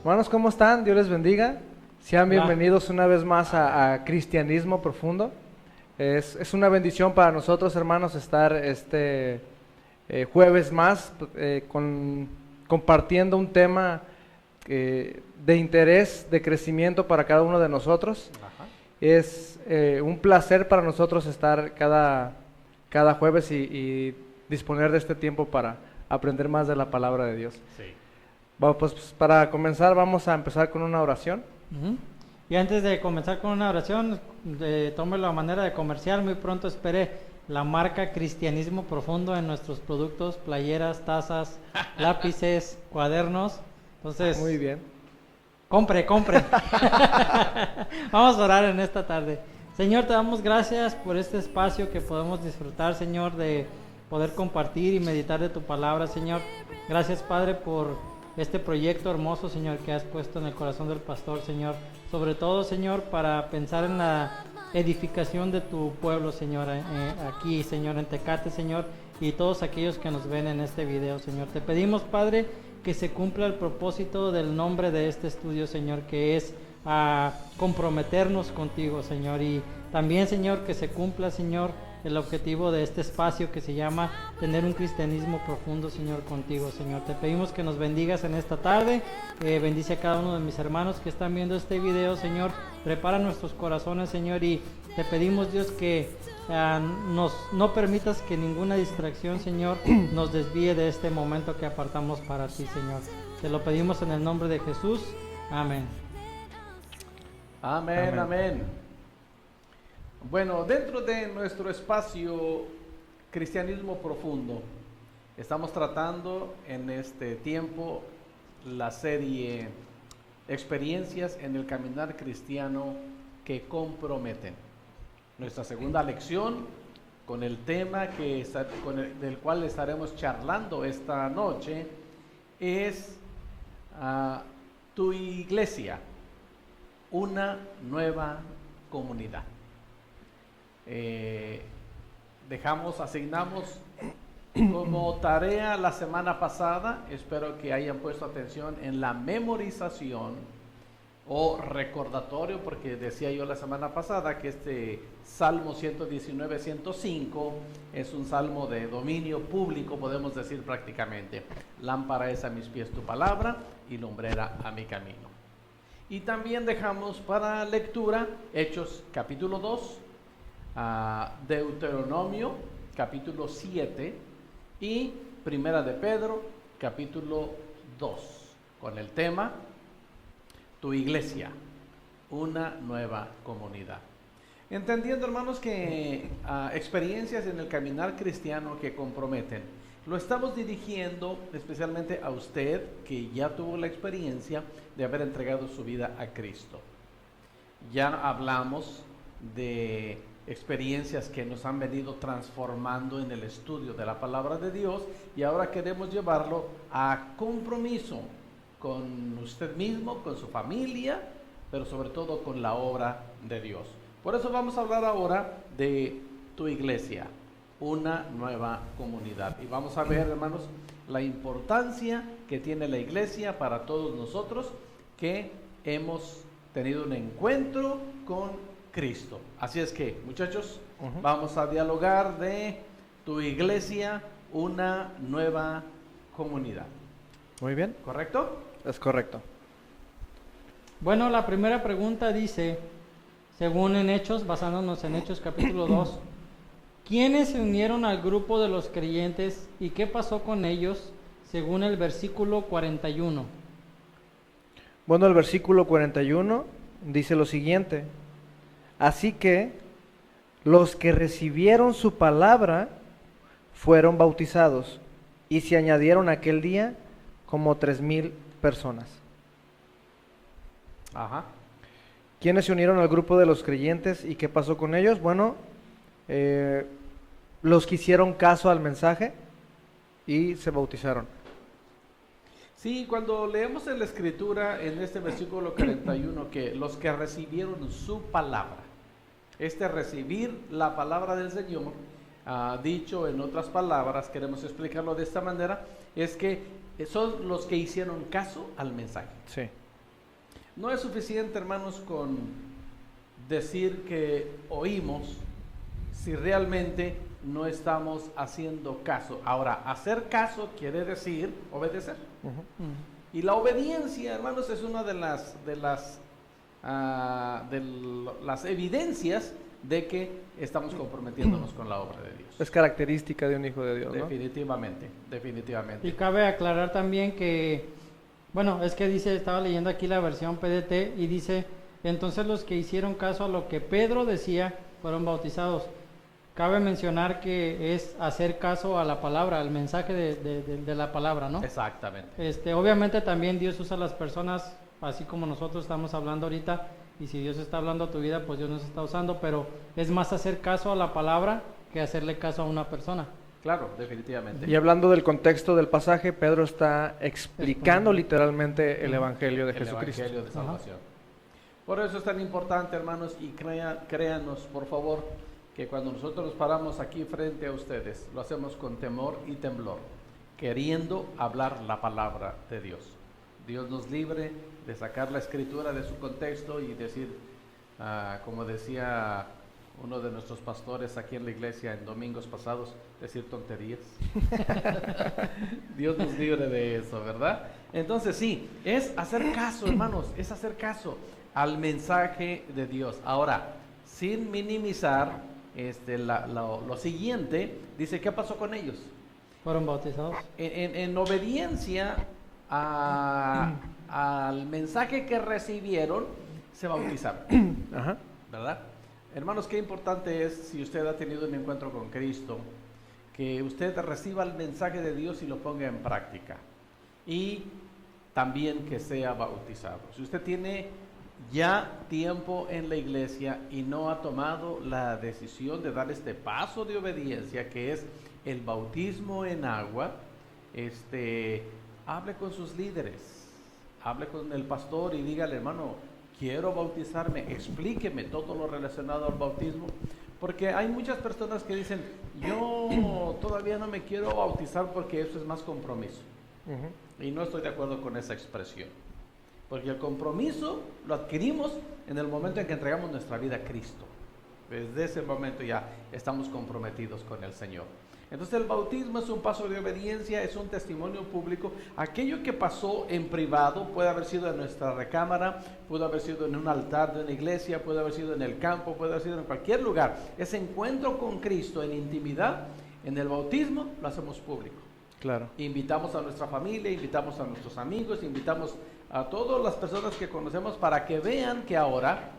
Hermanos, ¿cómo están? Dios les bendiga. Sean bienvenidos una vez más a Cristianismo Profundo. Es una bendición para nosotros, hermanos, estar este jueves más compartiendo un tema de interés, de crecimiento para cada uno de nosotros. Ajá. Es un placer para nosotros estar cada jueves y disponer de este tiempo para aprender más de la palabra de Dios. Sí. Bueno, pues para comenzar vamos a empezar con una oración. Y antes de comenzar con una oración, tómelo a manera de comercial. Muy pronto espere la marca Cristianismo Profundo en nuestros productos, playeras, tazas, lápices, cuadernos. Entonces, Muy bien. compre. Vamos a orar en esta tarde. Señor, te damos gracias por este espacio que podemos disfrutar, Señor, de poder compartir y meditar de tu palabra, Señor. Gracias, Padre, por este proyecto hermoso, Señor, que has puesto en el corazón del pastor, Señor. Sobre todo, Señor, para pensar en la edificación de tu pueblo, Señor, aquí, Señor, en Tecate, Señor, y todos aquellos que nos ven en este video, Señor. Te pedimos, Padre, que se cumpla el propósito del nombre de este estudio, Señor, que es comprometernos contigo, Señor. Y también, Señor, que se cumpla, Señor, el objetivo de este espacio que se llama tener un cristianismo profundo, Señor, contigo, Señor. Te pedimos que nos bendigas en esta tarde. Bendice a cada uno de mis hermanos que están viendo este video, Señor. Prepara nuestros corazones, Señor, y te pedimos, Dios, que no permitas que ninguna distracción, Señor, nos desvíe de este momento que apartamos para ti, Señor. Te lo pedimos en el nombre de Jesús. Amén. Amén, amén. Bueno, dentro de nuestro espacio Cristianismo Profundo, estamos tratando en este tiempo la serie Experiencias en el Caminar Cristiano que comprometen. Nuestra segunda lección con el tema del cual estaremos charlando esta noche es tu iglesia, una nueva comunidad. Asignamos como tarea la semana pasada, espero que hayan puesto atención en la memorización o recordatorio, porque decía yo la semana pasada que este Salmo 119-105 es un salmo de dominio público, podemos decir prácticamente. Lámpara es a mis pies tu palabra y lumbrera a mi camino. Y también dejamos para lectura Hechos capítulo 2, Deuteronomio capítulo 7 y Primera de Pedro capítulo 2, con el tema Tu iglesia, una nueva comunidad. Entendiendo, hermanos, que experiencias en el caminar cristiano que comprometen, lo estamos dirigiendo especialmente a usted que ya tuvo la experiencia de haber entregado su vida a Cristo. Ya hablamos de experiencias que nos han venido transformando en el estudio de la palabra de Dios, y ahora queremos llevarlo a compromiso con usted mismo, con su familia, pero sobre todo con la obra de Dios. Por eso vamos a hablar ahora de tu iglesia, una nueva comunidad, y vamos a ver, hermanos, la importancia que tiene la iglesia para todos nosotros que hemos tenido un encuentro con Cristo. Así es que, muchachos, vamos a dialogar de tu iglesia, una nueva comunidad. Muy bien. ¿Correcto? Es correcto. Bueno, la primera pregunta dice, según en Hechos, basándonos en Hechos capítulo 2, ¿quiénes se unieron al grupo de los creyentes y qué pasó con ellos según el versículo 41? Bueno, el versículo 41 dice lo siguiente: así que los que recibieron su palabra fueron bautizados, y se añadieron aquel día como 3,000 personas. Ajá. ¿Quiénes se unieron al grupo de los creyentes y qué pasó con ellos? Bueno, los que hicieron caso al mensaje y se bautizaron. Sí, cuando leemos en la escritura, en este versículo 41, que los que recibieron su palabra, recibir la palabra del Señor, dicho en otras palabras, queremos explicarlo de esta manera, es que son los que hicieron caso al mensaje. Sí. No es suficiente, hermanos, con decir que oímos si realmente no estamos haciendo caso. Ahora, hacer caso quiere decir obedecer. Y la obediencia, hermanos, es una de las evidencias de que estamos comprometiéndonos con la obra de Dios. Es característica de un hijo de Dios, ¿no? Definitivamente, definitivamente. Y cabe aclarar también que, bueno, es que dice, estaba leyendo aquí la versión PDT y dice, entonces los que hicieron caso a lo que Pedro decía fueron bautizados. Cabe mencionar que es hacer caso a la palabra, al mensaje de la palabra, ¿no? Exactamente. Obviamente también Dios usa a las personas, así como nosotros estamos hablando ahorita, y si Dios está hablando a tu vida, pues Dios nos está usando, pero es más hacer caso a la palabra que hacerle caso a una persona. Claro, definitivamente. Y hablando del contexto del pasaje, Pedro está explicando literalmente el Evangelio de Jesucristo. El Evangelio de salvación. Por eso es tan importante, hermanos, y créanos, por favor, que cuando nosotros nos paramos aquí frente a ustedes, lo hacemos con temor y temblor, queriendo hablar la palabra de Dios. Dios nos libre de sacar la escritura de su contexto y decir, como decía uno de nuestros pastores aquí en la iglesia en domingos pasados, decir tonterías. Dios nos libre de eso, ¿verdad? Entonces sí, es hacer caso, hermanos, es hacer caso al mensaje de Dios. Ahora, sin minimizar lo siguiente, dice, ¿qué pasó con ellos? Fueron bautizados. En obediencia al mensaje que recibieron, se bautizaron. Ajá. ¿Verdad? Hermanos, qué importante es, si usted ha tenido un encuentro con Cristo, que usted reciba el mensaje de Dios y lo ponga en práctica. Y también que sea bautizado. Si usted tiene ya tiempo en la iglesia y no ha tomado la decisión de dar este paso de obediencia, que es el bautismo en agua, hable con sus líderes, hable con el pastor y dígale, hermano, quiero bautizarme, explíqueme todo lo relacionado al bautismo, porque hay muchas personas que dicen, yo todavía no me quiero bautizar porque eso es más compromiso. Y no estoy de acuerdo con esa expresión. Porque el compromiso lo adquirimos en el momento en que entregamos nuestra vida a Cristo. Desde ese momento ya estamos comprometidos con el Señor. Entonces el bautismo es un paso de obediencia, es un testimonio público. Aquello que pasó en privado puede haber sido en nuestra recámara, puede haber sido en un altar de una iglesia, puede haber sido en el campo, puede haber sido en cualquier lugar. Ese encuentro con Cristo en intimidad, en el bautismo, lo hacemos público. Claro. Invitamos a nuestra familia, invitamos a nuestros amigos, invitamos a todas las personas que conocemos para que vean que ahora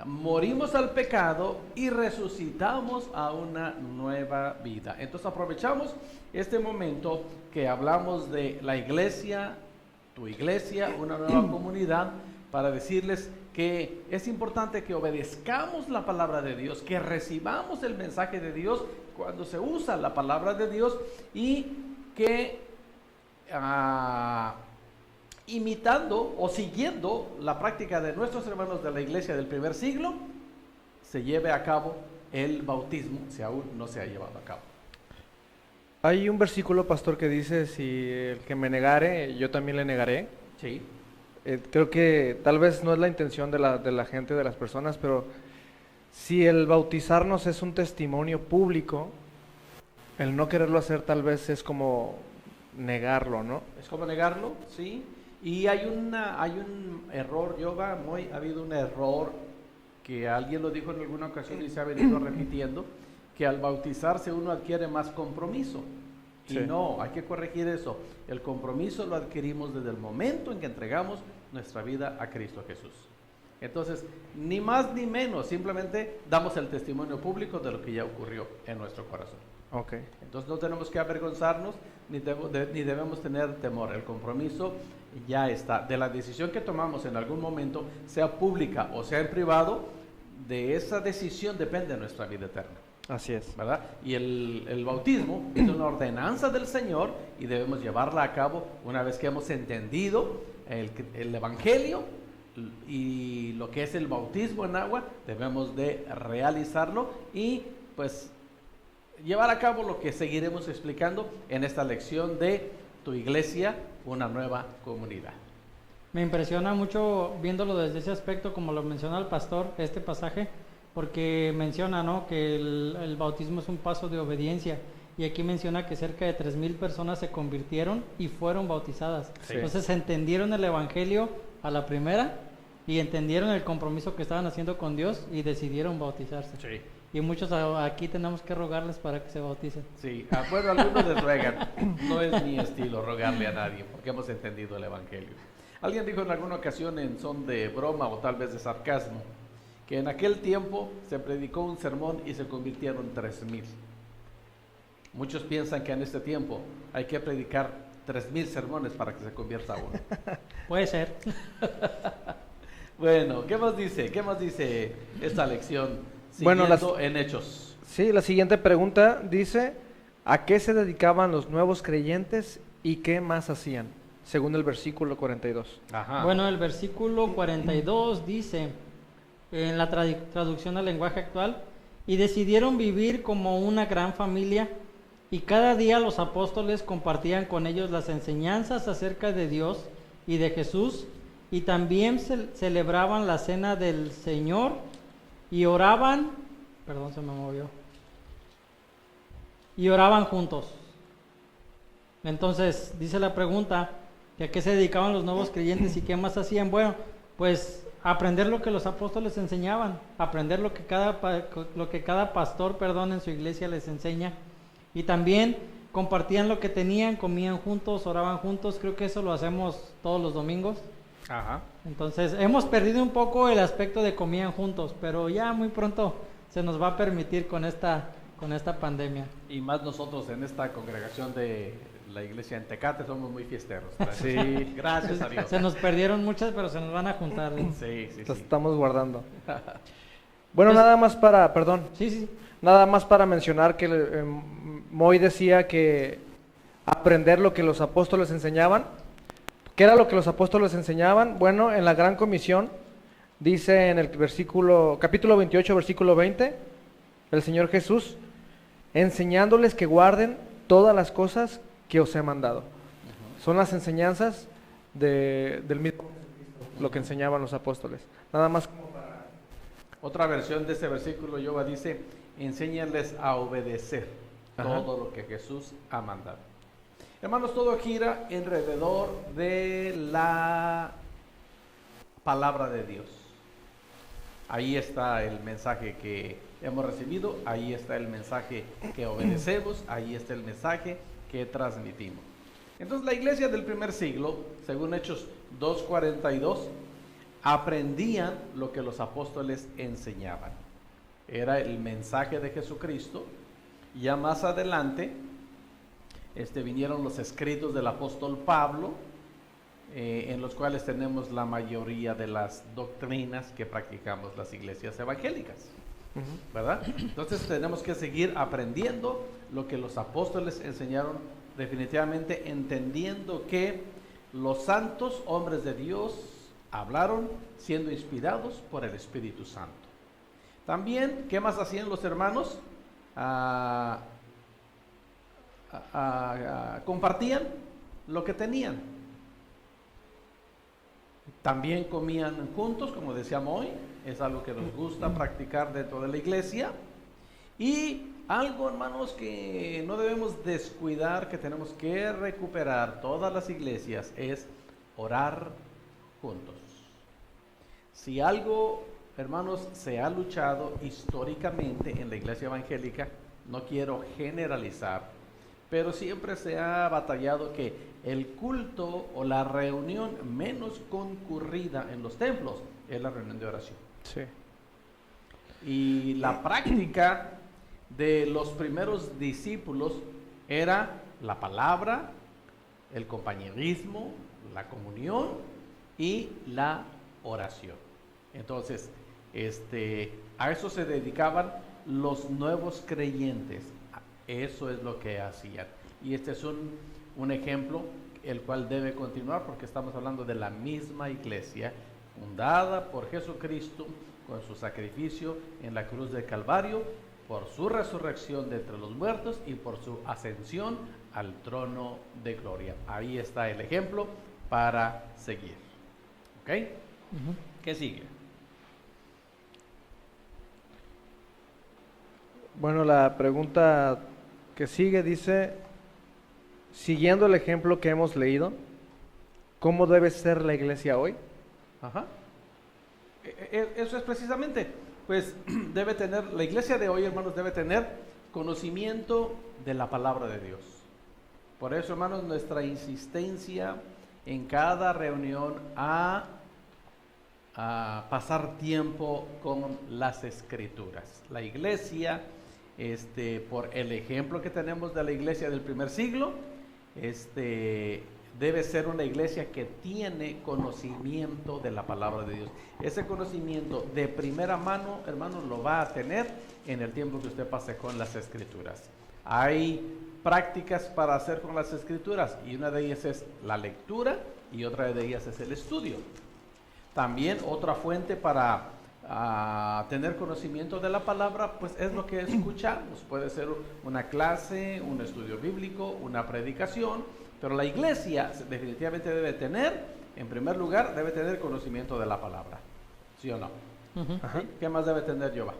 morimos al pecado y resucitamos a una nueva vida. Entonces aprovechamos este momento que hablamos de la iglesia, tu iglesia, una nueva comunidad, para decirles que es importante que obedezcamos la palabra de Dios, que recibamos el mensaje de Dios cuando se usa la palabra de Dios y que imitando o siguiendo la práctica de nuestros hermanos de la iglesia del primer siglo, se lleve a cabo el bautismo, si aún no se ha llevado a cabo. Hay un versículo, pastor, que dice, si el que me negare, yo también le negaré. Sí. Creo que tal vez no es la intención de la gente, de las personas, pero si el bautizarnos es un testimonio público, el no quererlo hacer tal vez es como negarlo, ¿no? Es como negarlo, sí. Y hay un error, Yoga, ha habido un error que alguien lo dijo en alguna ocasión y se ha venido repitiendo, que al bautizarse uno adquiere más compromiso. Sí. Y no, hay que corregir eso. El compromiso lo adquirimos desde el momento en que entregamos nuestra vida a Cristo Jesús. Entonces, ni más ni menos, simplemente damos el testimonio público de lo que ya ocurrió en nuestro corazón. Okay. Entonces no tenemos que avergonzarnos ni debemos tener temor. El compromiso ya está. De la decisión que tomamos en algún momento, sea pública o sea en privado, de esa decisión depende nuestra vida eterna. Así es. ¿Verdad? Y el bautismo es una ordenanza del Señor y debemos llevarla a cabo una vez que hemos entendido el Evangelio y lo que es el bautismo en agua, debemos de realizarlo y pues llevar a cabo lo que seguiremos explicando en esta lección de tu iglesia, una nueva comunidad. Me impresiona mucho viéndolo desde ese aspecto, como lo menciona el pastor, este pasaje, porque menciona, ¿no?, que el bautismo es un paso de obediencia. Y aquí menciona que cerca de 3,000 personas se convirtieron y fueron bautizadas. Sí. Entonces entendieron el evangelio a la primera y entendieron el compromiso que estaban haciendo con Dios y decidieron bautizarse. Sí. Y muchos aquí tenemos que rogarles para que se bauticen. Sí, bueno, algunos les ruegan. No es mi estilo rogarle a nadie, porque hemos entendido el evangelio. Alguien dijo en alguna ocasión, en son de broma o tal vez de sarcasmo, que en aquel tiempo se predicó un sermón y se convirtieron 3,000. Muchos piensan que en este tiempo hay que predicar 3,000 sermones para que se convierta uno. Puede ser. Bueno, ¿qué más dice? ¿Qué más dice esta lección? Bueno, Siguiendo en Hechos. Sí, la siguiente pregunta dice, ¿a qué se dedicaban los nuevos creyentes y qué más hacían? Según el versículo 42. Ajá. Bueno, el versículo 42 dice, en la traducción al lenguaje actual, y decidieron vivir como una gran familia, y cada día los apóstoles compartían con ellos las enseñanzas acerca de Dios y de Jesús, y también celebraban la cena del Señor y oraban, perdón, se me movió, y oraban juntos. Entonces, dice la pregunta, ¿que a qué se dedicaban los nuevos creyentes y qué más hacían? Bueno, pues aprender lo que los apóstoles enseñaban, aprender lo que cada pastor, en su iglesia les enseña, y también compartían lo que tenían, comían juntos, oraban juntos. Creo que eso lo hacemos todos los domingos. Ajá. Entonces, hemos perdido un poco el aspecto de comían juntos, pero ya muy pronto se nos va a permitir con esta pandemia. Y más nosotros en esta congregación de la iglesia en Tecate somos muy fiesteros. Sí. Gracias a Dios. Se nos perdieron muchas, pero se nos van a juntar. Sí, sí, Las sí. estamos guardando. Bueno, Pues- nada más para, perdón, Sí. nada más para mencionar que Moy decía que aprender lo que los apóstoles enseñaban. ¿Qué era lo que los apóstoles enseñaban? Bueno, en la Gran Comisión dice en el capítulo 28, versículo 20, el Señor Jesús, enseñándoles que guarden todas las cosas que os he mandado. Son las enseñanzas del mismo Jesucristo, lo que enseñaban los apóstoles. Nada más. Otra versión de este versículo, Yoba dice, enséñales a obedecer Ajá. todo lo que Jesús ha mandado. Hermanos, todo gira alrededor de la palabra de Dios. Ahí está el mensaje que hemos recibido, ahí está el mensaje que obedecemos, ahí está el mensaje que transmitimos. Entonces la iglesia del primer siglo, según Hechos 2:42, aprendían lo que los apóstoles enseñaban. Era el mensaje de Jesucristo. Ya más adelante vinieron los escritos del apóstol Pablo, en los cuales tenemos la mayoría de las doctrinas que practicamos las iglesias evangélicas, ¿verdad? Entonces tenemos que seguir aprendiendo lo que los apóstoles enseñaron, definitivamente entendiendo que los santos hombres de Dios hablaron siendo inspirados por el Espíritu Santo. También, ¿qué más hacían los hermanos? Compartían lo que tenían. También comían juntos, como decíamos hoy, es algo que nos gusta practicar dentro de la iglesia. Y algo, hermanos, que no debemos descuidar, que tenemos que recuperar todas las iglesias, es orar juntos. Si algo, hermanos, se ha luchado históricamente en la iglesia evangélica, no quiero generalizar, pero siempre se ha batallado que el culto o la reunión menos concurrida en los templos es la reunión de oración. Sí. Y la práctica de los primeros discípulos era la palabra, el compañerismo, la comunión y la oración. Entonces, a eso se dedicaban los nuevos creyentes. Eso es lo que hacían. Y este es un ejemplo el cual debe continuar, porque estamos hablando de la misma iglesia fundada por Jesucristo con su sacrificio en la cruz del Calvario, por su resurrección de entre los muertos y por su ascensión al trono de gloria. Ahí está el ejemplo para seguir. ¿Ok? ¿Qué sigue? Bueno, la pregunta que sigue dice, siguiendo el ejemplo que hemos leído, ¿cómo debe ser la iglesia hoy? Ajá. Eso es precisamente, pues debe tener, la iglesia de hoy, hermanos, debe tener conocimiento de la palabra de Dios. Por eso, hermanos, nuestra insistencia en cada reunión a pasar tiempo con las Escrituras. La iglesia, por el ejemplo que tenemos de la iglesia del primer siglo, debe ser una iglesia que tiene conocimiento de la palabra de Dios. Ese conocimiento de primera mano, hermanos, lo va a tener en el tiempo que usted pase con las Escrituras. Hay prácticas para hacer con las Escrituras y una de ellas es la lectura y otra de ellas es el estudio. También otra fuente para tener conocimiento de la palabra, pues es lo que escuchamos. Puede ser una clase, un estudio bíblico, una predicación, pero la iglesia definitivamente debe tener, en primer lugar, debe tener conocimiento de la palabra. ¿Sí o no? Ajá. ¿Sí? ¿Qué más debe tener, Jehová?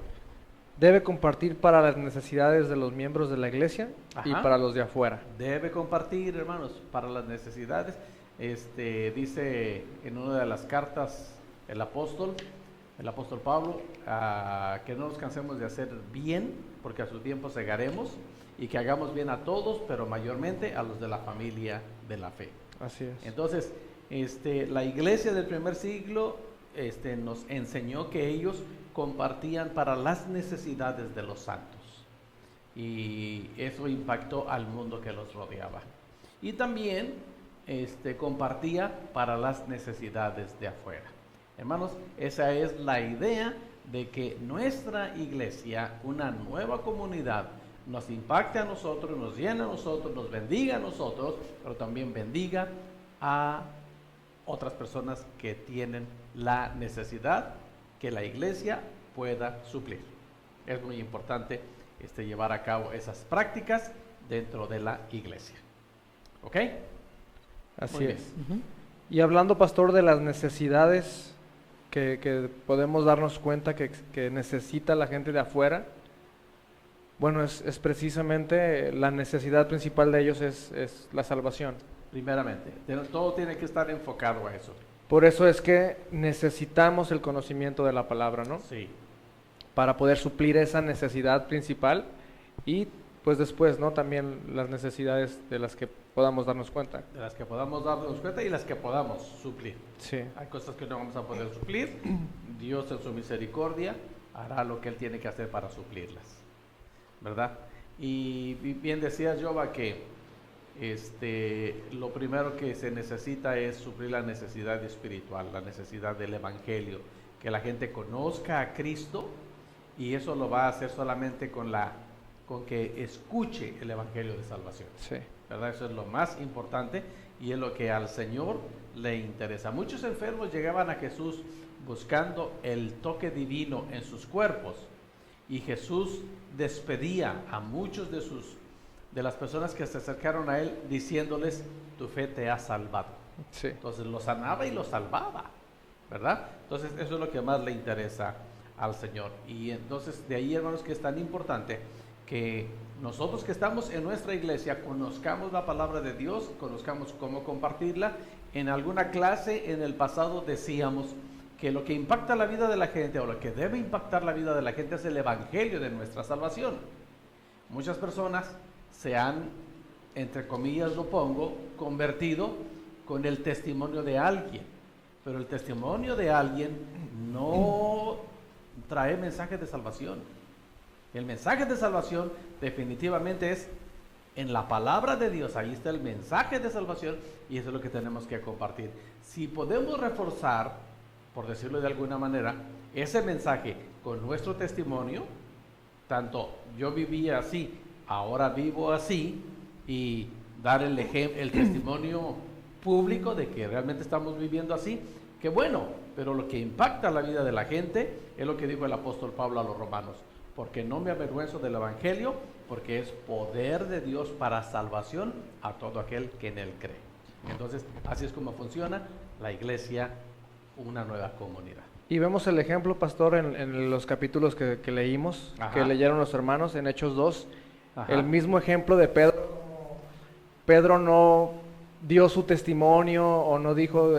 Debe compartir para las necesidades de los miembros de la iglesia y Ajá. para los de afuera. Debe compartir, hermanos, para las necesidades. Dice en una de las cartas el apóstol Pablo, que no nos cansemos de hacer bien, porque a su tiempo segaremos, y que hagamos bien a todos, pero mayormente a los de la familia de la fe. Así es. Entonces, la iglesia del primer siglo nos enseñó que ellos compartían para las necesidades de los santos, y eso impactó al mundo que los rodeaba. Y también compartía para las necesidades de afuera. Hermanos, esa es la idea de que nuestra iglesia, una nueva comunidad, nos impacte a nosotros, nos llene a nosotros, nos bendiga a nosotros, pero también bendiga a otras personas que tienen la necesidad que la iglesia pueda suplir. Es muy importante llevar a cabo esas prácticas dentro de la iglesia. ¿Ok? Así Muy es. bien. Y hablando, pastor, de las necesidades que podemos darnos cuenta que necesita la gente de afuera, bueno, es precisamente la necesidad principal de ellos es la salvación. Primeramente, todo tiene que estar enfocado a eso. Por eso es que necesitamos el conocimiento de la palabra, ¿no? Sí. Para poder suplir esa necesidad principal y pues después, ¿no? También las necesidades de las que podamos darnos cuenta. De las que podamos darnos cuenta y las que podamos suplir. Sí. Hay cosas que no vamos a poder suplir. Dios en su misericordia hará lo que Él tiene que hacer para suplirlas, ¿verdad? Y bien decías, Jova, que lo primero que se necesita es suplir la necesidad espiritual, la necesidad del evangelio, que la gente conozca a Cristo, y eso lo va a hacer solamente con que escuche el evangelio de salvación. Sí. ¿Verdad? Eso es lo más importante y es lo que al Señor le interesa. Muchos enfermos llegaban a Jesús buscando el toque divino en sus cuerpos, y Jesús despedía a muchos de las personas que se acercaron a Él diciéndoles: tu fe te ha salvado. Sí. Entonces los sanaba y los salvaba, ¿verdad? Entonces eso es lo que más le interesa al Señor. Y entonces de ahí, hermanos, que es tan importante que nosotros que estamos en nuestra iglesia conozcamos la palabra de Dios, conozcamos cómo compartirla. En alguna clase en el pasado decíamos que lo que impacta la vida de la gente, o lo que debe impactar la vida de la gente, es el evangelio de nuestra salvación. Muchas personas se han, entre comillas lo pongo, convertido con el testimonio de alguien, pero el testimonio de alguien no trae mensaje de salvación. El mensaje de salvación definitivamente es en la palabra de Dios. Ahí está el mensaje de salvación, y eso es lo que tenemos que compartir. Si podemos reforzar, por decirlo de alguna manera, ese mensaje con nuestro testimonio, tanto yo vivía así, ahora vivo así, y dar el testimonio público de que realmente estamos viviendo así, que bueno, pero lo que impacta la vida de la gente es lo que dijo el apóstol Pablo a los romanos: porque no me avergüenzo del evangelio, porque es poder de Dios para salvación a todo aquel que en él cree. Entonces, así es como funciona la iglesia una nueva comunidad. Y vemos el ejemplo, pastor, en los capítulos que leímos, Ajá. que leyeron los hermanos en Hechos 2. Ajá. El mismo ejemplo de Pedro. Pedro no dio su testimonio o no dijo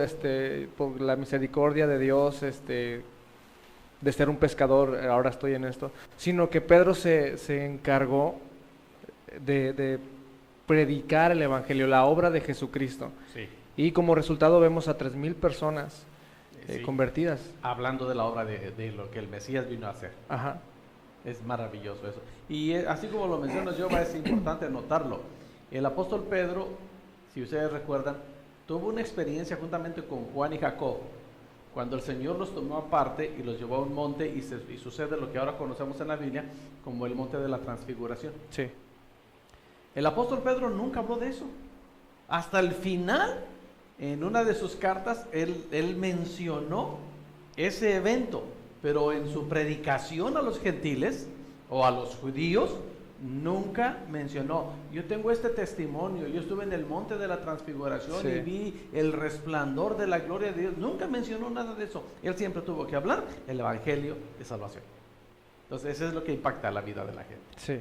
por la misericordia de Dios de ser un pescador, ahora estoy en esto, sino que Pedro se encargó de predicar el evangelio, la obra de Jesucristo. Sí. Y como resultado vemos a 3,000 personas Sí. convertidas. Hablando de la obra de lo que el Mesías vino a hacer. Ajá. Es maravilloso eso. Y así como lo mencionas, Jehová, es importante notarlo. El apóstol Pedro, si ustedes recuerdan, tuvo una experiencia juntamente con Juan y Jacob, cuando el Señor los tomó aparte y los llevó a un monte y sucede lo que ahora conocemos en la Biblia como el monte de la transfiguración. Sí. El apóstol Pedro nunca habló de eso. Hasta el final, en una de sus cartas, él mencionó ese evento, pero en su predicación a los gentiles o a los judíos, nunca mencionó: yo tengo este testimonio, yo estuve en el monte de la transfiguración Sí. y vi el resplandor de la gloria de Dios. Nunca mencionó nada de eso. Él siempre tuvo que hablar el evangelio de salvación. Entonces, eso es lo que impacta la vida de la gente. Sí.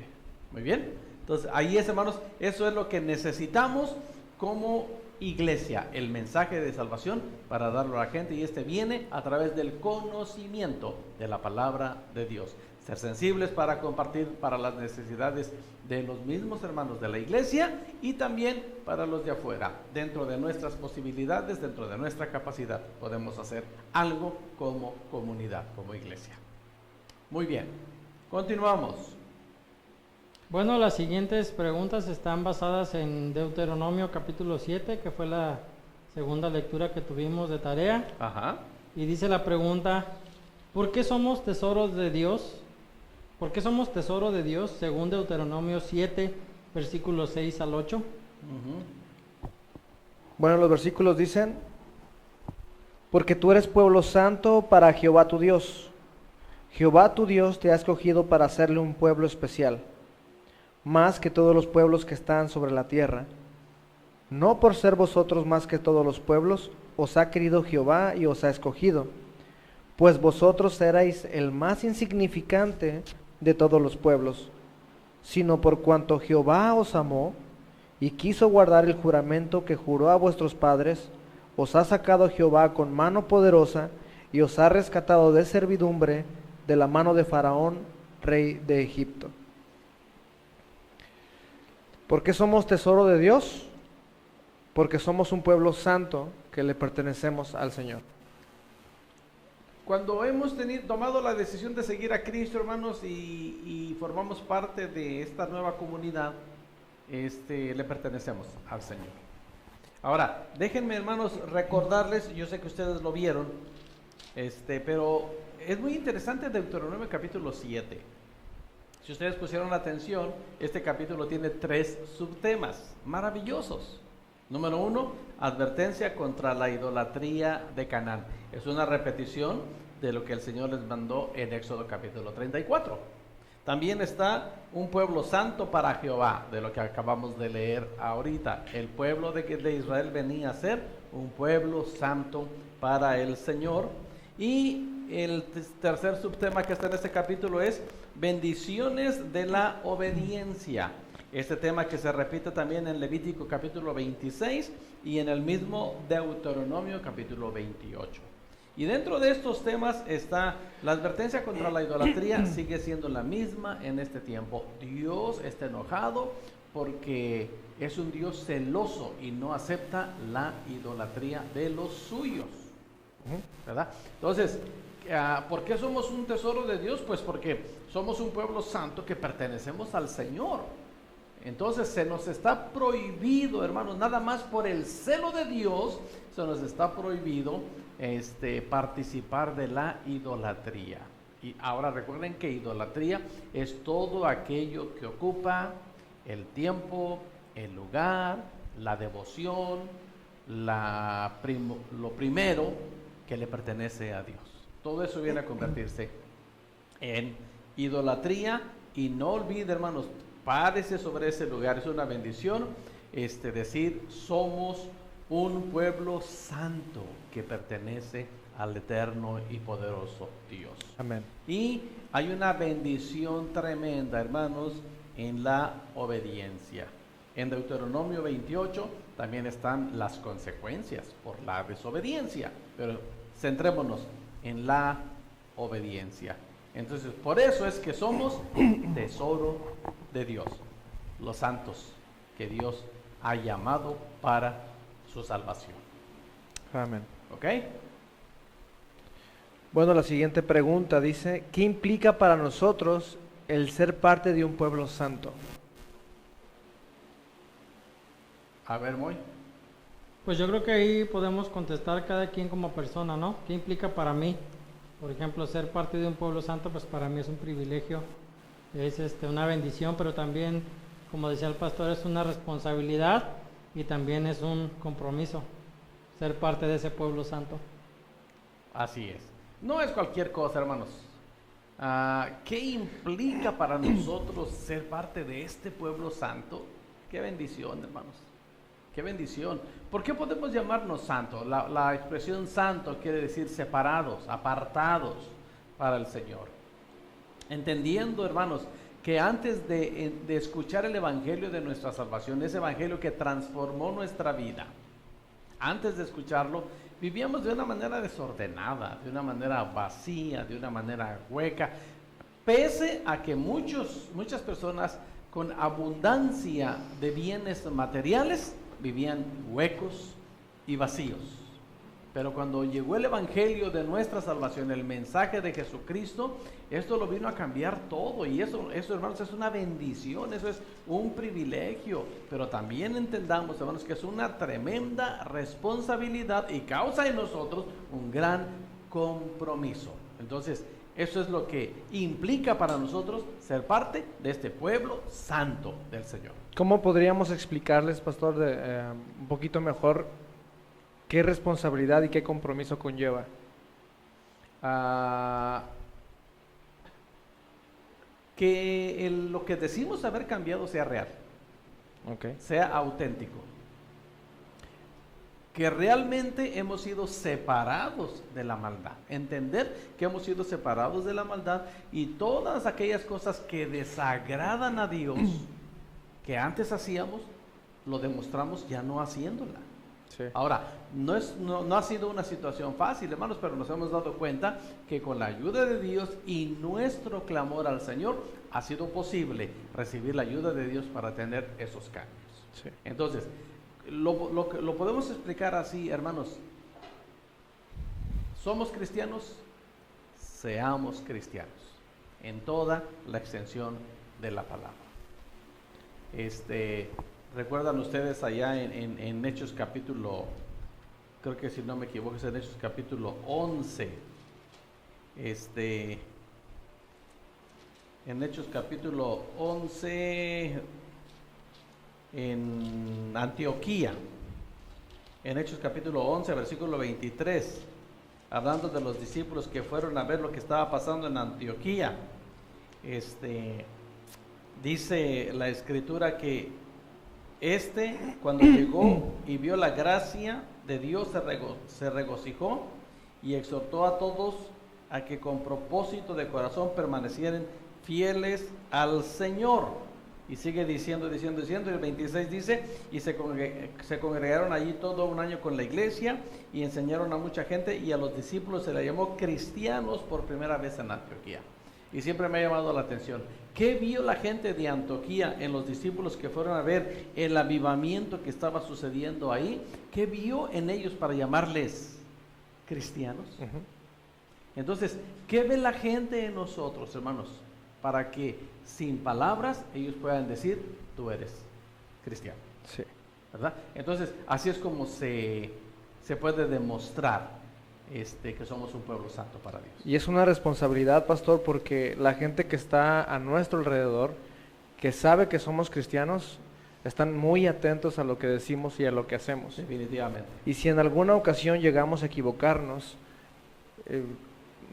Muy bien. Entonces, ahí es, hermanos, eso es lo que necesitamos como iglesia, el mensaje de salvación para darlo a la gente, y viene a través del conocimiento de la palabra de Dios. Ser sensibles para compartir para las necesidades de los mismos hermanos de la iglesia y también para los de afuera. Dentro de nuestras posibilidades, dentro de nuestra capacidad, podemos hacer algo como comunidad, como iglesia. Muy bien, continuamos. Bueno, las siguientes preguntas están basadas en Deuteronomio capítulo 7, que fue la segunda lectura que tuvimos de tarea. Ajá. Y dice la pregunta: ¿por qué somos tesoros de Dios? ¿Por qué somos tesoro de Dios? Según Deuteronomio 7, versículos 6 al 8. Ujú. Bueno, los versículos dicen: porque tú eres pueblo santo para Jehová tu Dios. Jehová tu Dios te ha escogido para hacerle un pueblo especial, más que todos los pueblos que están sobre la tierra. No por ser vosotros más que todos los pueblos, os ha querido Jehová y os ha escogido, pues vosotros erais el más insignificante de todos los pueblos, sino por cuanto Jehová os amó y quiso guardar el juramento que juró a vuestros padres, os ha sacado Jehová con mano poderosa y os ha rescatado de servidumbre de la mano de Faraón, rey de Egipto. ¿Por qué somos tesoro de Dios? Porque somos un pueblo santo que le pertenecemos al Señor. Cuando hemos tomado la decisión de seguir a Cristo, hermanos, y formamos parte de esta nueva comunidad, le pertenecemos al Señor. Ahora, déjenme, hermanos, recordarles, yo sé que ustedes lo vieron, pero es muy interesante Deuteronomio capítulo 7. Si ustedes pusieron atención, este capítulo tiene 3 subtemas maravillosos. Número 1, advertencia contra la idolatría de Canaán. Es una repetición de lo que el Señor les mandó en Éxodo capítulo 34. También está un pueblo santo para Jehová, de lo que acabamos de leer ahorita. El pueblo de Israel venía a ser un pueblo santo para el Señor. Y el tercer subtema que está en este capítulo es bendiciones de la obediencia. Este tema que se repite también en Levítico capítulo 26 y en el mismo Deuteronomio capítulo 28. Y dentro de estos temas está la advertencia contra la idolatría, sigue siendo la misma en este tiempo. Dios está enojado porque es un Dios celoso y no acepta la idolatría de los suyos, ¿verdad? Entonces, ¿por qué somos un tesoro de Dios? Pues porque somos un pueblo santo que pertenecemos al Señor. Entonces se nos está prohibido, hermanos, nada más por el celo de Dios, se nos está prohibido participar de la idolatría. Y ahora recuerden que idolatría es todo aquello que ocupa el tiempo, el lugar, la devoción, lo primero que le pertenece a Dios. Todo eso viene a convertirse en idolatría. Y no olvide, hermanos, párese sobre ese lugar, es una bendición decir somos un pueblo santo que pertenece al eterno y poderoso Dios. Amén. Y hay una bendición tremenda, hermanos, en la obediencia. En Deuteronomio 28 también están las consecuencias por la desobediencia, pero centrémonos en la obediencia. Entonces, por eso es que somos tesoro de Dios, los santos que Dios ha llamado para su salvación. Amén. ¿Ok? Bueno, la siguiente pregunta dice, ¿qué implica para nosotros el ser parte de un pueblo santo? A ver, Moy. Pues yo creo que ahí podemos contestar cada quien como persona, ¿no? ¿Qué implica para mí? Por ejemplo, ser parte de un pueblo santo, pues para mí es un privilegio, es una bendición, pero también, como decía el pastor, es una responsabilidad y también es un compromiso, ser parte de ese pueblo santo. Así es. No es cualquier cosa, hermanos. ¿Qué implica para nosotros ser parte de este pueblo santo? Qué bendición, hermanos. Qué bendición. ¿Por qué podemos llamarnos santos? La expresión santo quiere decir separados, apartados para el Señor. Entendiendo, hermanos, que antes de escuchar el evangelio de nuestra salvación, ese evangelio que transformó nuestra vida, antes de escucharlo, vivíamos de una manera desordenada, de una manera vacía, de una manera hueca, pese a que muchas personas con abundancia de bienes materiales vivían huecos y vacíos. Pero cuando llegó el evangelio de nuestra salvación, el mensaje de Jesucristo, esto lo vino a cambiar todo. Y eso, hermanos, es una bendición, eso es un privilegio. Pero también entendamos, hermanos, que es una tremenda responsabilidad y causa en nosotros un gran compromiso. Entonces, eso es lo que implica para nosotros ser parte de este pueblo santo del Señor. ¿Cómo podríamos explicarles, pastor, un poquito mejor qué responsabilidad y qué compromiso conlleva? Que lo que decimos haber cambiado sea real, sea auténtico. Que realmente hemos sido separados de la maldad. Entender que hemos sido separados de la maldad y todas aquellas cosas que desagradan a Dios, que antes hacíamos, lo demostramos ya no haciéndola. Sí. Ahora, no ha sido una situación fácil, hermanos, pero nos hemos dado cuenta que con la ayuda de Dios y nuestro clamor al Señor ha sido posible recibir la ayuda de Dios para tener esos cambios. Sí. Entonces, lo podemos explicar así, hermanos. ¿Somos cristianos? Seamos cristianos en toda la extensión de la palabra. ¿Recuerdan ustedes allá en Hechos capítulo, creo que si no me equivoco es en Hechos capítulo 11, en Hechos capítulo 11, en Antioquía, en Hechos capítulo 11, versículo 23, hablando de los discípulos que fueron a ver lo que estaba pasando en Antioquía, dice la escritura que cuando llegó y vio la gracia de Dios, se regocijó y exhortó a todos a que con propósito de corazón permanecieran fieles al Señor. Y sigue diciendo, y el 26 dice, y se congregaron allí todo un año con la iglesia y enseñaron a mucha gente, y a los discípulos se les llamó cristianos por primera vez en Antioquía. Y siempre me ha llamado la atención, ¿qué vio la gente de Antioquía en los discípulos que fueron a ver el avivamiento que estaba sucediendo ahí? ¿Qué vio en ellos para llamarles cristianos? Uh-huh. Entonces, ¿qué ve la gente en nosotros, hermanos? Para que sin palabras ellos puedan decir, tú eres cristiano. Sí. ¿Verdad? Entonces, así es como se puede demostrar que somos un pueblo santo para Dios. Y es una responsabilidad, pastor, porque la gente que está a nuestro alrededor, que sabe que somos cristianos, están muy atentos a lo que decimos y a lo que hacemos. Definitivamente. Y si en alguna ocasión llegamos a equivocarnos,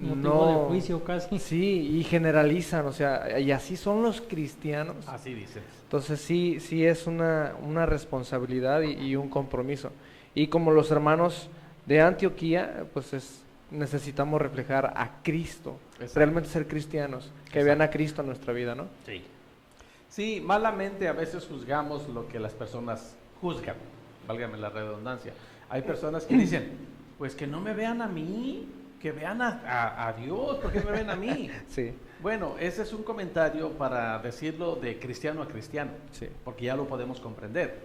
Motivo de juicio casi. Sí, y generalizan, o sea, y así son los cristianos. Así dices. Entonces sí es una responsabilidad y un compromiso. Y como los hermanos de Antioquía, pues necesitamos reflejar a Cristo, Exacto. realmente ser cristianos, que Exacto. vean a Cristo en nuestra vida, ¿no? Sí. Sí, malamente a veces juzgamos lo que las personas juzgan, válgame la redundancia. Hay personas que dicen, pues que no me vean a mí, que vean a Dios, ¿por qué me ven a mí? Sí, Bueno, ese es un comentario para decirlo de cristiano a cristiano, sí. porque ya lo podemos comprender.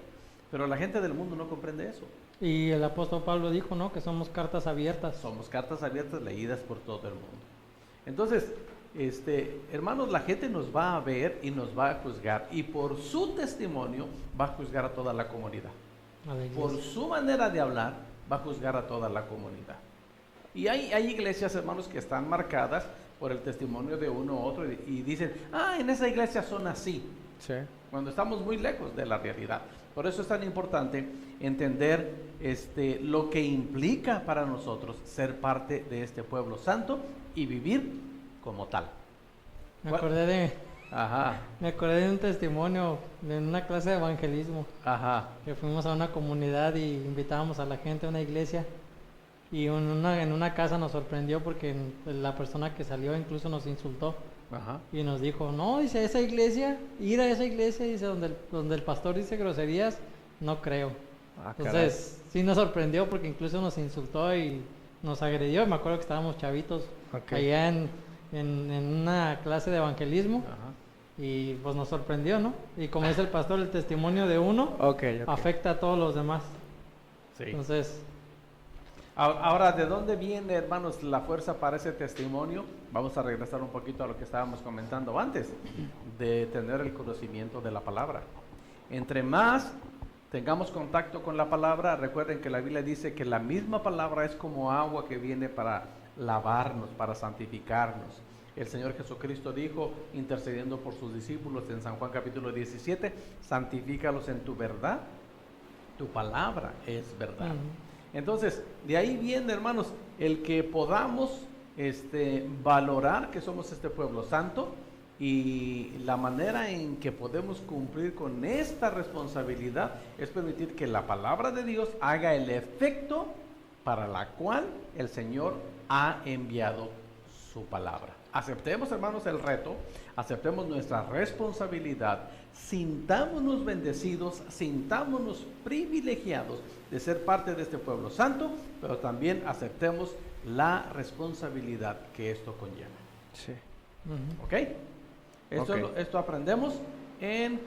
Pero la gente del mundo no comprende eso. Y el apóstol Pablo dijo, ¿no? Que somos cartas abiertas. Somos cartas abiertas leídas por todo el mundo. Entonces, hermanos, la gente nos va a ver y nos va a juzgar, y por su testimonio va a juzgar a toda la comunidad. A la iglesia. Por su manera de hablar va a juzgar a toda la comunidad. Y hay iglesias, hermanos, que están marcadas por el testimonio de uno u otro y dicen, en esa iglesia son así, Sí. cuando estamos muy lejos de la realidad. Por eso es tan importante entender lo que implica para nosotros ser parte de este pueblo santo y vivir como tal. Me ¿Cuál? acordé de un testimonio en una clase de evangelismo, Ajá, que fuimos a una comunidad y invitábamos a la gente a una iglesia, y en una casa nos sorprendió porque la persona que salió incluso nos insultó ajá. y nos dijo, no, dice, esa iglesia, ir a esa iglesia, dice, donde el pastor dice groserías, no creo. Ah, caray. Entonces sí nos sorprendió porque incluso nos insultó y nos agredió. Me acuerdo que estábamos chavitos Ok. allá en una clase de evangelismo, Ajá. y pues nos sorprendió, ¿no? Y como dice el pastor, el testimonio de uno Ok, ok. afecta a todos los demás. Sí. Entonces, Ahora, ¿de dónde viene, hermanos, la fuerza para ese testimonio? Vamos a regresar un poquito a lo que estábamos comentando antes, de tener el conocimiento de la palabra. Entre más tengamos contacto con la palabra, recuerden que la Biblia dice que la misma palabra es como agua que viene para lavarnos, para santificarnos. El Señor Jesucristo dijo, intercediendo por sus discípulos en San Juan capítulo 17, santifícalos en tu verdad, tu palabra es verdad. Entonces, de ahí viene, hermanos, el que podamos valorar que somos este pueblo santo, y la manera en que podemos cumplir con esta responsabilidad es permitir que la palabra de Dios haga el efecto para la cual el Señor ha enviado su palabra. Aceptemos, hermanos, el reto, aceptemos nuestra responsabilidad, sintámonos bendecidos, sintámonos privilegiados de ser parte de este pueblo santo, pero también aceptemos la responsabilidad que esto conlleva. Sí. ¿Ok? Esto aprendemos en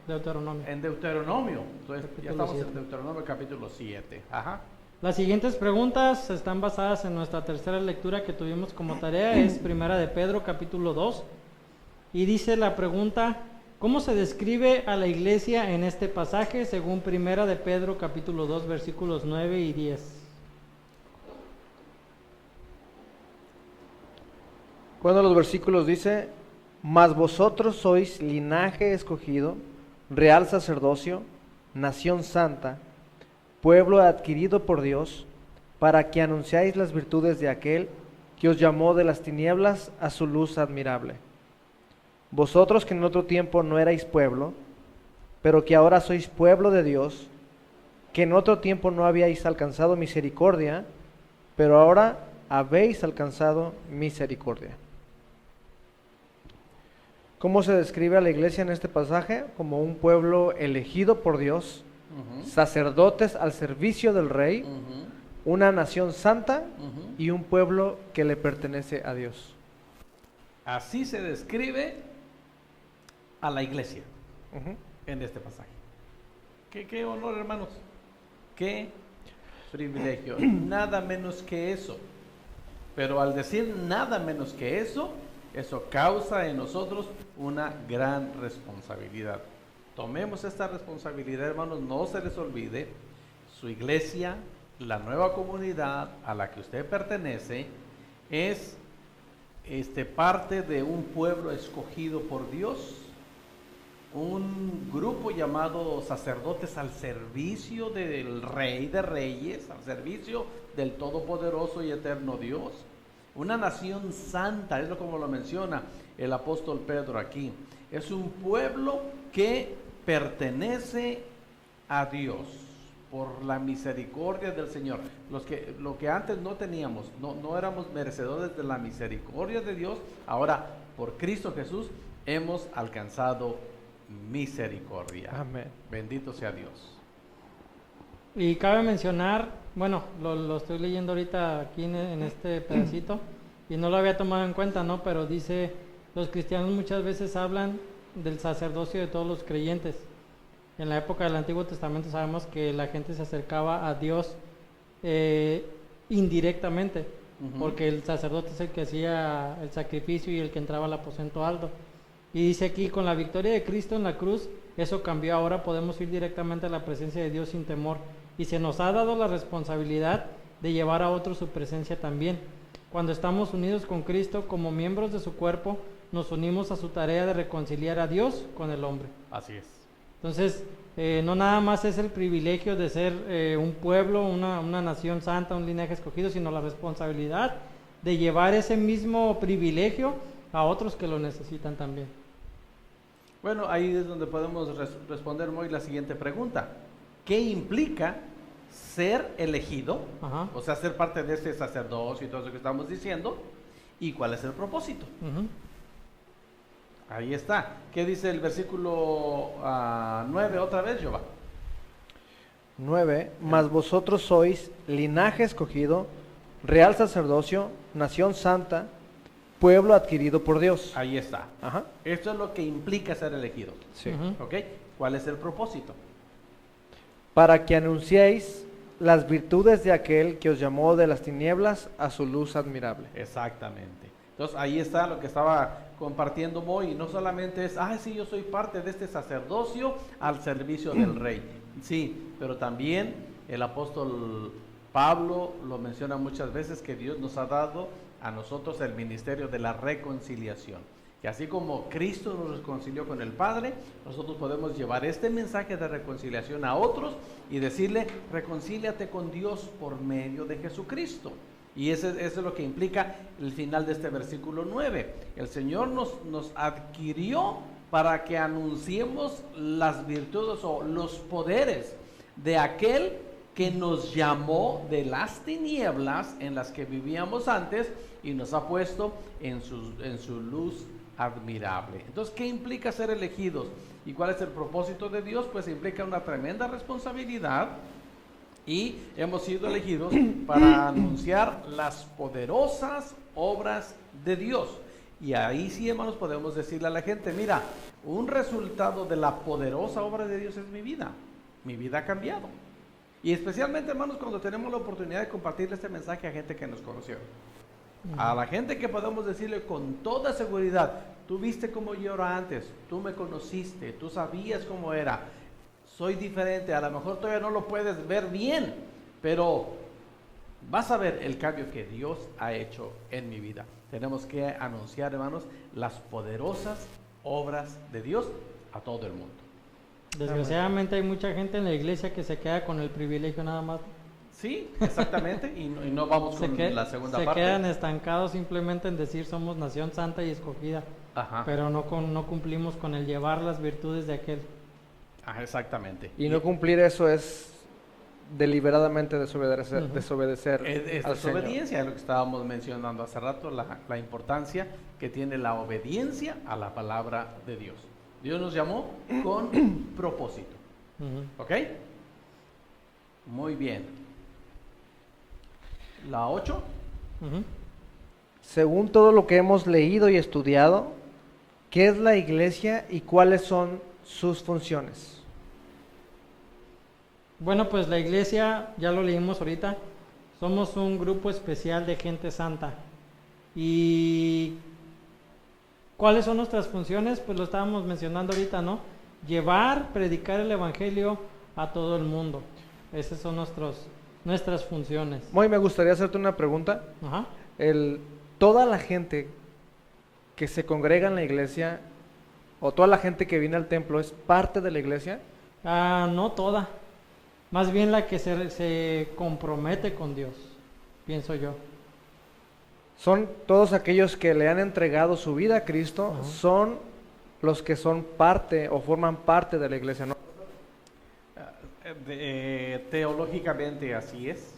Deuteronomio. Entonces, ya Capítulo estamos 7. en Deuteronomio capítulo 7. Ajá. las siguientes preguntas están basadas en nuestra tercera lectura que tuvimos como tarea, es Primera de Pedro, capítulo 2, y dice la pregunta, ¿cómo se describe a la iglesia en este pasaje según Primera de Pedro, capítulo 2, versículos 9 y 10? Bueno, los versículos dice, mas vosotros sois linaje escogido, real sacerdocio, nación santa, pueblo adquirido por Dios, para que anunciáis las virtudes de aquel que os llamó de las tinieblas a su luz admirable. Vosotros que en otro tiempo no erais pueblo, pero que ahora sois pueblo de Dios, que en otro tiempo no habíais alcanzado misericordia, pero ahora habéis alcanzado misericordia. ¿Cómo se describe a la iglesia en este pasaje? Como un pueblo elegido por Dios, sacerdotes al servicio del rey, una nación santa y un pueblo que le pertenece a Dios. Así se describe a la iglesia en este pasaje. ¿Qué honor, hermanos? Qué privilegio. Nada menos que eso. Pero al decir nada menos que eso causa en nosotros una gran responsabilidad. Tomemos esta responsabilidad, hermanos, no se les olvide, su iglesia, la nueva comunidad a la que usted pertenece, es parte de un pueblo escogido por Dios, un grupo llamado sacerdotes al servicio del Rey de Reyes, al servicio del Todopoderoso y Eterno Dios, una nación santa, es como lo menciona el apóstol Pedro aquí, es un pueblo que pertenece a Dios. por la misericordia del Señor. Lo que antes no teníamos, no éramos merecedores de la misericordia de Dios, ahora por Cristo Jesús hemos alcanzado misericordia. Amén. Bendito sea Dios. Y cabe mencionar, bueno, lo estoy leyendo ahorita aquí en este pedacito y no lo había tomado en cuenta, ¿no? Pero dice, los cristianos muchas veces hablan del sacerdocio de todos los creyentes. En la época del Antiguo Testamento sabemos que la gente se acercaba a Dios indirectamente, porque el sacerdote es el que hacía el sacrificio y el que entraba al aposento alto. Y dice aquí, con la victoria de Cristo en la cruz, eso cambió. Ahora podemos ir directamente a la presencia de Dios sin temor. Y se nos ha dado la responsabilidad de llevar a otros su presencia también. Cuando estamos unidos con Cristo como miembros de su cuerpo, nos unimos a su tarea de reconciliar a Dios con el hombre. Así es. Entonces, no nada más es el privilegio de ser un pueblo, una nación santa, un linaje escogido, sino la responsabilidad de llevar ese mismo privilegio a otros que lo necesitan también. Bueno, ahí es donde podemos responder hoy la siguiente pregunta. ¿Qué implica ser elegido? Ajá. O sea, ser parte de este sacerdocio y todo eso que estamos diciendo. ¿Y cuál es el propósito? Ahí está. ¿Qué dice el versículo 9 otra vez, Jehová? 9. Mas vosotros sois linaje escogido, real sacerdocio, nación santa, pueblo adquirido por Dios. Ahí está. Ajá. Esto es lo que implica ser elegido. Sí. ¿Ok? ¿Cuál es el propósito? Para que anunciéis las virtudes de aquel que os llamó de las tinieblas a su luz admirable. Exactamente. Entonces ahí está lo que estaba compartiendo Moy. No solamente es, sí, yo soy parte de este sacerdocio al servicio del rey. Sí, pero también el apóstol Pablo lo menciona muchas veces, que Dios nos ha dado a nosotros el ministerio de la reconciliación. Que así como Cristo nos reconcilió con el Padre, nosotros podemos llevar este mensaje de reconciliación a otros y decirle, reconcíliate con Dios por medio de Jesucristo. Y eso es lo que implica el final de este versículo 9. El Señor nos adquirió para que anunciemos las virtudes o los poderes de aquel que nos llamó de las tinieblas en las que vivíamos antes y nos ha puesto en su luz admirable. Entonces, ¿qué implica ser elegidos? ¿Y cuál es el propósito de Dios? Pues implica una tremenda responsabilidad. Y hemos sido elegidos para anunciar las poderosas obras de Dios. Y ahí sí, hermanos, podemos decirle a la gente, mira, un resultado de la poderosa obra de Dios es mi vida. Mi vida ha cambiado. Y especialmente, hermanos, cuando tenemos la oportunidad de compartirle este mensaje a gente que nos conoció. A la gente que podemos decirle con toda seguridad, tú viste cómo yo era antes, tú me conociste, tú sabías cómo era. Soy diferente, a lo mejor todavía no lo puedes ver bien, pero vas a ver el cambio que Dios ha hecho en mi vida. Tenemos que anunciar, hermanos, las poderosas obras de Dios a todo el mundo. Desgraciadamente hay mucha gente en la iglesia que se queda con el privilegio nada más. Sí, exactamente, y no vamos con la segunda parte. Se quedan estancados simplemente en decir somos nación santa y escogida, pero no cumplimos con el llevar las virtudes de aquel. Exactamente. Y no cumplir eso es deliberadamente desobedecer es al desobediencia, Señor. es lo que estábamos mencionando hace rato, la importancia que tiene la obediencia a la palabra de Dios. Dios nos llamó con propósito. ¿Ok? Muy bien. La 8. Según todo lo que hemos leído y estudiado, ¿qué es la iglesia y cuáles son sus funciones? Bueno, pues la iglesia, ya lo leímos ahorita, somos un grupo especial de gente santa. ¿Y cuáles son nuestras funciones? Pues lo estábamos mencionando ahorita, ¿no? Llevar, predicar el evangelio a todo el mundo. Esas son nuestras funciones. Muy, me gustaría hacerte una pregunta. Ajá. Toda la gente que se congrega en la iglesia o toda la gente que viene al templo es parte de la iglesia. No toda. Más bien la que se compromete con Dios, pienso yo. Son todos aquellos que le han entregado su vida a Cristo, son los que son parte o forman parte de la iglesia, ¿no? Teológicamente así es.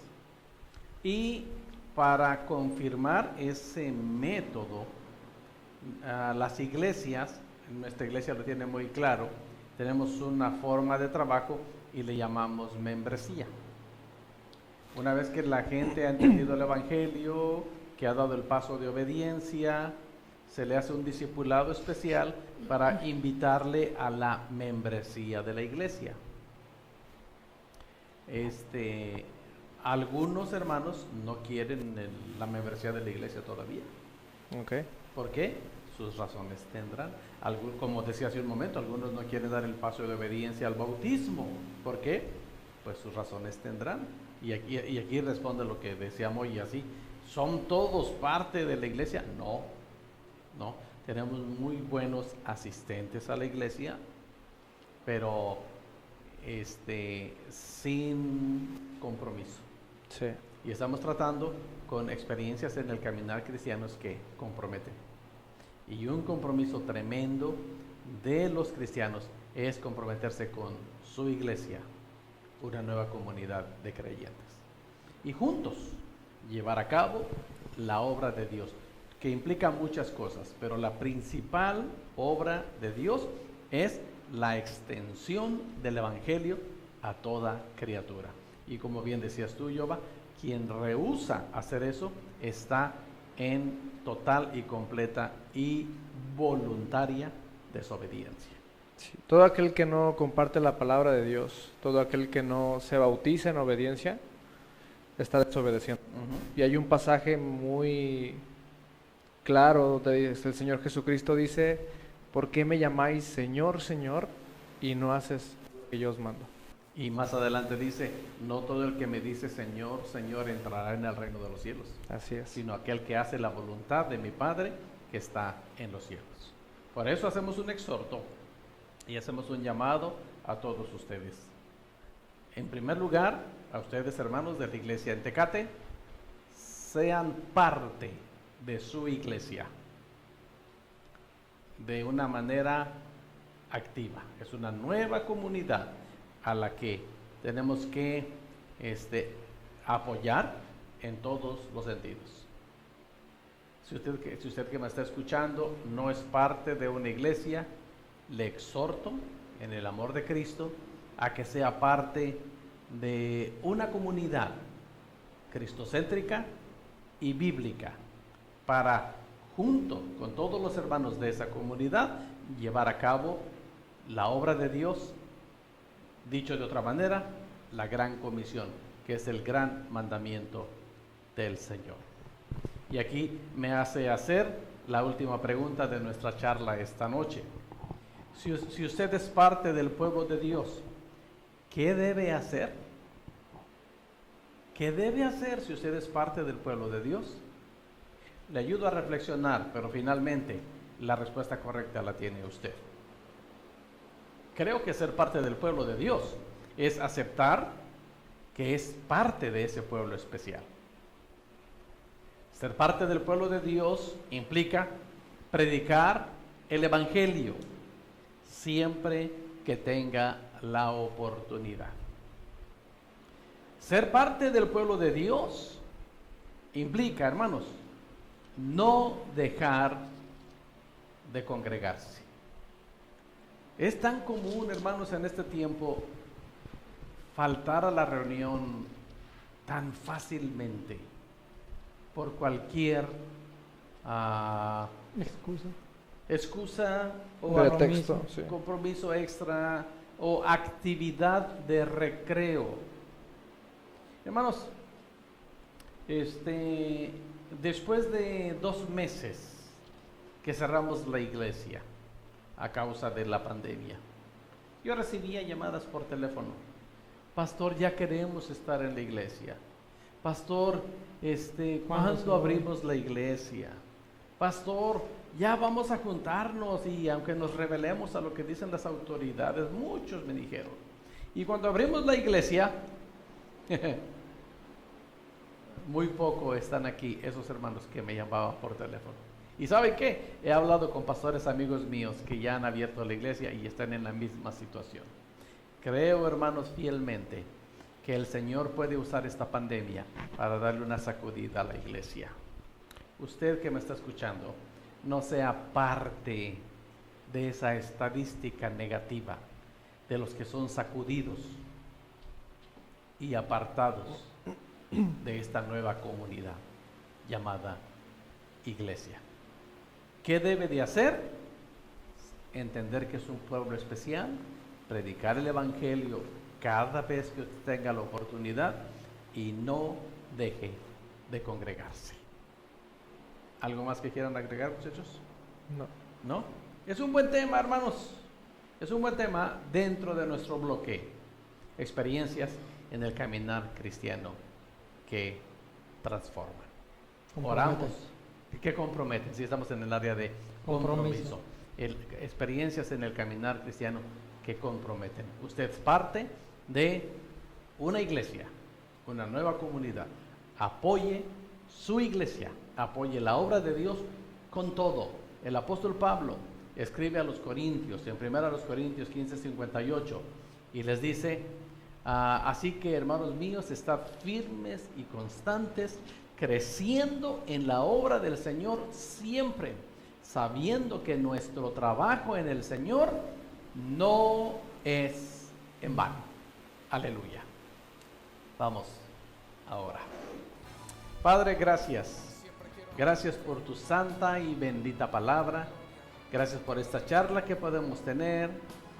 Y para confirmar ese método, las iglesias, nuestra iglesia lo tiene muy claro, tenemos una forma de trabajo y le llamamos membresía. Una vez que la gente ha entendido el Evangelio, que ha dado el paso de obediencia, se le hace un discipulado especial para invitarle a la membresía de la iglesia. Algunos hermanos no quieren la membresía de la iglesia todavía. Okay. ¿Por qué? Sus razones tendrán. Como decía hace un momento, algunos no quieren dar el paso de obediencia al bautismo. ¿Por qué? Pues sus razones tendrán. Y aquí responde lo que decíamos y así. ¿Son todos parte de la iglesia? No. Tenemos muy buenos asistentes a la iglesia, pero sin compromiso. Sí. Y estamos tratando con experiencias en el caminar cristianos que comprometen. Y un compromiso tremendo de los cristianos es comprometerse con su iglesia, una nueva comunidad de creyentes. Y juntos llevar a cabo la obra de Dios, que implica muchas cosas, pero la principal obra de Dios es la extensión del Evangelio a toda criatura. Y como bien decías tú, Yoba, quien rehúsa hacer eso está en total y completa y voluntaria desobediencia. Sí. Todo aquel que no comparte la palabra de Dios, todo aquel que no se bautiza en obediencia, está desobedeciendo. Y hay un pasaje muy claro donde el Señor Jesucristo dice: ¿por qué me llamáis Señor, Señor, y no haces lo que yo os mando? Y más adelante dice: no todo el que me dice Señor, Señor entrará en el reino de los cielos. Así es. Sino aquel que hace la voluntad de mi Padre que está en los cielos. Por eso hacemos un exhorto y hacemos un llamado a todos ustedes. En primer lugar, a ustedes, hermanos de la iglesia en Tecate, sean parte de su iglesia de una manera activa. Es una nueva comunidad a la que tenemos que apoyar en todos los sentidos. Si usted que me está escuchando no es parte de una iglesia, le exhorto en el amor de Cristo a que sea parte de una comunidad cristocéntrica y bíblica para, junto con todos los hermanos de esa comunidad, llevar a cabo la obra de Dios. Dicho de otra manera, la gran comisión, que es el gran mandamiento del Señor. Y aquí me hace hacer la última pregunta de nuestra charla esta noche. Si usted es parte del pueblo de Dios, ¿qué debe hacer? ¿Qué debe hacer si usted es parte del pueblo de Dios? Le ayudo a reflexionar, pero finalmente la respuesta correcta la tiene usted. Creo que ser parte del pueblo de Dios es aceptar que es parte de ese pueblo especial. Ser parte del pueblo de Dios implica predicar el Evangelio siempre que tenga la oportunidad. Ser parte del pueblo de Dios implica, hermanos, no dejar de congregarse. Es tan común, hermanos, en este tiempo faltar a la reunión tan fácilmente por cualquier excusa o pretexto, sí. compromiso extra o actividad de recreo. Hermanos, después de 2 meses que cerramos la iglesia a causa de la pandemia, yo recibía llamadas por teléfono: pastor, ya queremos estar en la iglesia. Pastor, ¿cuándo abrimos la iglesia? Pastor, ya vamos a juntarnos, y aunque nos rebelemos a lo que dicen las autoridades, muchos me dijeron. Y cuando abrimos la iglesia, muy poco están aquí esos hermanos que me llamaban por teléfono. ¿Y saben qué? He hablado con pastores amigos míos que ya han abierto la iglesia y están en la misma situación. Creo, hermanos, fielmente que el Señor puede usar esta pandemia para darle una sacudida a la iglesia. Usted que me está escuchando, no sea parte de esa estadística negativa de los que son sacudidos y apartados de esta nueva comunidad llamada iglesia. ¿Qué debe de hacer? Entender que es un pueblo especial, predicar el evangelio cada vez que usted tenga la oportunidad y no deje de congregarse. ¿Algo más que quieran agregar, muchachos? No. ¿No? Es un buen tema, hermanos. Es un buen tema dentro de nuestro bloque. Experiencias en el caminar cristiano que transforman. Oramos. ¿Qué comprometen? Si estamos en el área de compromiso. Experiencias en el caminar cristiano que comprometen. Usted es parte de una iglesia, una nueva comunidad. Apoye su iglesia, apoye la obra de Dios con todo. El apóstol Pablo escribe a los Corintios, en 1 Corintios 15:58, y les dice: así que, hermanos míos, estad firmes y constantes, creciendo en la obra del Señor siempre, sabiendo que nuestro trabajo en el Señor no es en vano. Aleluya. Vamos ahora. Padre, gracias. Gracias por tu santa y bendita palabra. Gracias por esta charla que podemos tener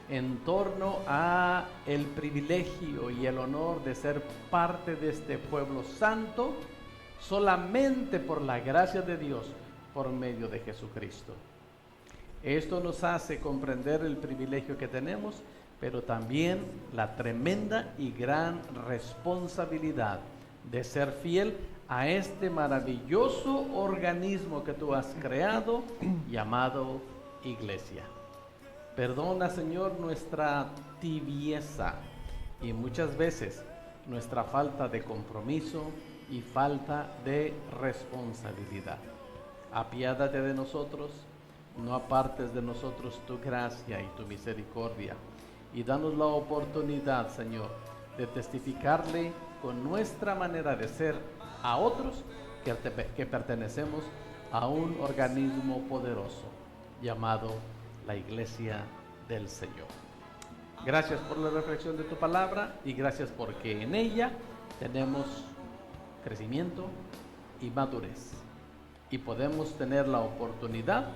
en torno a el privilegio y el honor de ser parte de este pueblo santo, solamente por la gracia de Dios, por medio de Jesucristo. Esto nos hace comprender el privilegio que tenemos, pero también la tremenda y gran responsabilidad de ser fiel a este maravilloso organismo que tú has creado, llamado iglesia. Perdona, Señor, nuestra tibieza y muchas veces nuestra falta de compromiso y falta de responsabilidad. Apiádate de nosotros, no apartes de nosotros tu gracia y tu misericordia, y danos la oportunidad, Señor, de testificarle con nuestra manera de ser a otros que pertenecemos a un organismo poderoso llamado la Iglesia del Señor. Gracias por la reflexión de tu palabra y gracias porque en ella tenemos crecimiento y madurez y podemos tener la oportunidad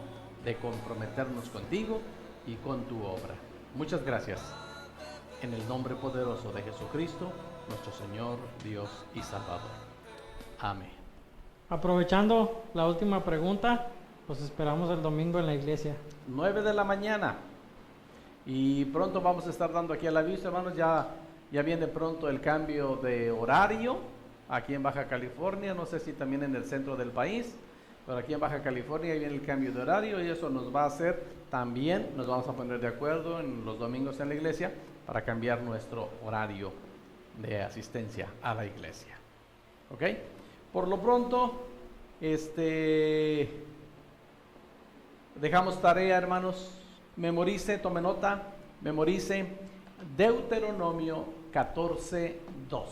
de comprometernos contigo y con tu obra. Muchas gracias. En el nombre poderoso de Jesucristo, nuestro Señor, Dios y Salvador. Amén. Aprovechando la última pregunta, pues esperamos el domingo en la iglesia. 9 de la mañana. Y pronto vamos a estar dando aquí el aviso, hermanos. Ya viene pronto el cambio de horario aquí en Baja California. No sé si también en el centro del país, pero aquí en Baja California viene el cambio de horario y eso nos va a hacer también, nos vamos a poner de acuerdo en los domingos en la iglesia para cambiar nuestro horario de asistencia a la iglesia. ¿Ok? Por lo pronto, dejamos tarea, hermanos. Memorice, tome nota, memorice Deuteronomio 14:2.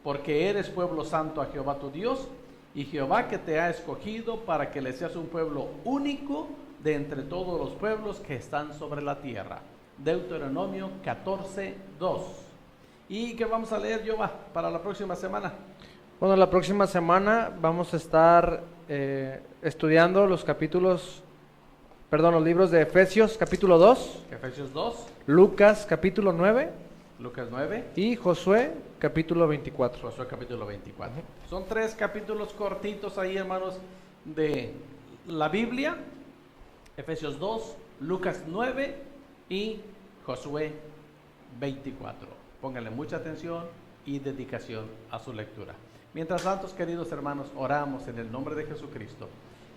Porque eres pueblo santo a Jehová tu Dios, y Jehová que te ha escogido para que le seas un pueblo único de entre todos los pueblos que están sobre la tierra. Deuteronomio 14:2. ¿Y qué vamos a leer, Jehová, para la próxima semana? Bueno, la próxima semana vamos a estar estudiando los libros de Efesios capítulo 2, Efesios 2, Lucas capítulo 9, Lucas 9 y Josué capítulo 24. Josué capítulo 24. Son 3 capítulos cortitos ahí, hermanos, de la Biblia. Efesios 2, Lucas 9 y Josué 24. Pónganle mucha atención y dedicación a su lectura. Mientras tanto, queridos hermanos, oramos en el nombre de Jesucristo,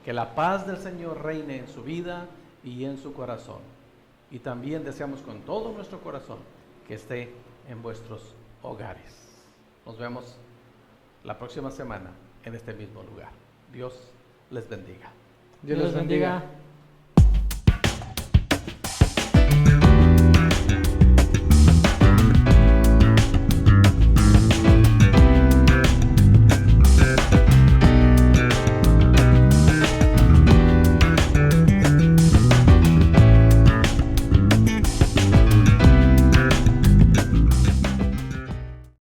que la paz del Señor reine en su vida y en su corazón. Y también deseamos con todo nuestro corazón que esté en vuestros hogares. Nos vemos la próxima semana en este mismo lugar. Dios les bendiga. Dios les bendiga.